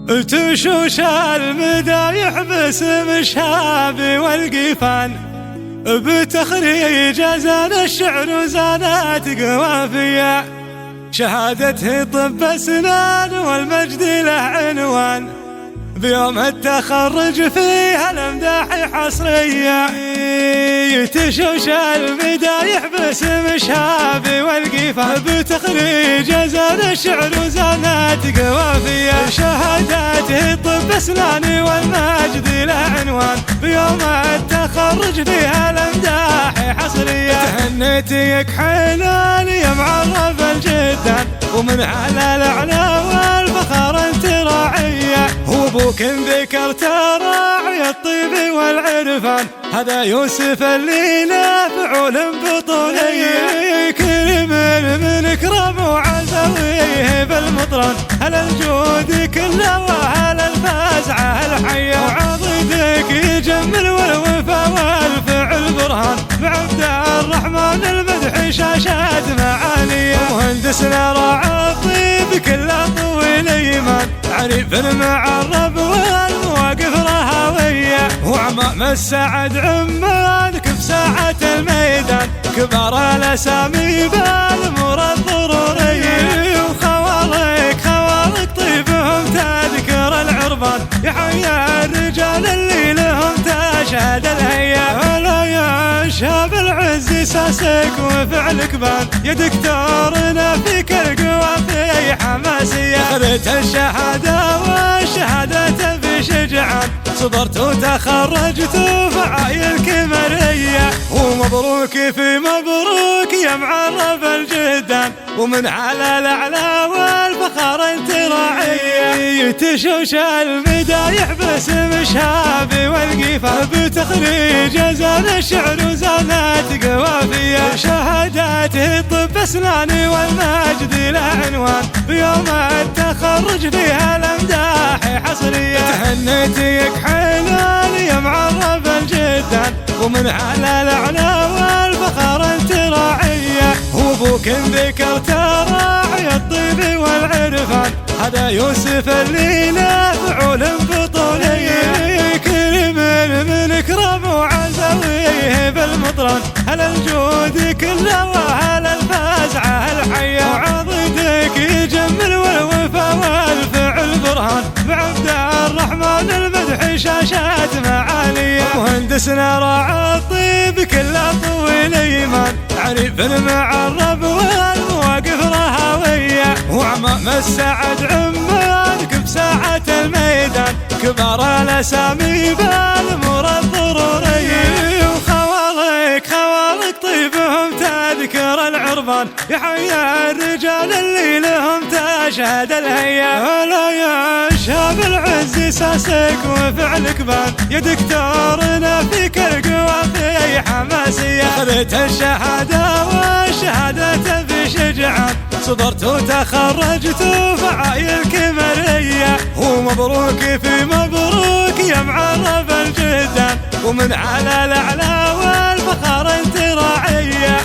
تشوش المدايح باسم الشهاب والقيفان، بتخريج زان الشعر وزانات قوافية، شهادته طب اسنان والمجد له عنوان، بيوم التخرج فيها الامداح حصرية. تشوش المدايح باسم الشهاب والقيفان، بتخريج زان الشعر وزانات قوافية، شهاداته طب اسنان والمجد له عنوان، بيوم التخرج فيها الامداح حصرية. تهنيتك حلال يا معرف الجدان، ومن على الاعلى والفخر انت راعية، وابوك ذكرت راعي الطيب والعرفان، هذا يوسف اللي له فعول بطولية، كريم من اكرم وعزويه بالمطران، هل الجود كله وهل الفزعه الحيه، وعضدك يجمل والوفا والفعل برهان، بعبد الرحمن المدح شاشات معانيه، مهندسنا راعي الطيب كله طويل ايمان، عريف المعرب والمواقف رهاويه، وعمام السعد عمانك بساعة الميدان، كبار الاسامي بالامور الضروريه، وخوالك طيبهم تذكر العربان، يحيى الرجال اللي لهم تشهد الهيا، هلا يا شاب العز ساسك وفعلك بان، يا دكتورنا فيك القوى في حماسيه، اخذت الشهاده والشهاده في شجعان، صدرت وتخرجت فعايل كمريه، ومبروك في مبروك يا معرف الجدان، ومن على الاعلى والفخر انت راعيه. تشوش المدايح باسم الشهاب والقيفان، بتخريج زان الشعر وزانات قوافيه، شهاداته طب اسنان والمجد له عنوان، بيوم التخرج فيها الامداح حصريه. تهنيتك حلال يا معرف الجدان، ومن على الاعلى والفخر انت راعيه، وابوك ذكرت راعي الطيب والعرفان، هذا يوسف اللي له فعول بطوليه، كريم من اكرم وعزويه بالمطران، هل الجود كله وهل الفزعه الحيه، وعضدك يجمل والوفا والفعل برهان، بعبد الرحمن المدح شاشات معانيه، مهندسنا راعي الطيب كله طويل ايمان، عريف المعرب والمواقف رهاويه، وعمام السعد عمانك بساعة الميدان، كبار الاسامي بالامور الضروريه، وخوالك طيبهم تذكر العربان، يحيى الرجال اللي لهم تشهد الهيا، هلا يا شاب العز ساسك وفعلك بان، يا دكتورنا فيك القوى في حماسيه، اخذت الشهاده والشهاده في شجعان، صدرت وتخرجت فعايل كمريه، ومبروك في مبروك يا معرف الجدان، ومن على الاعلى والفخر انت راعيه.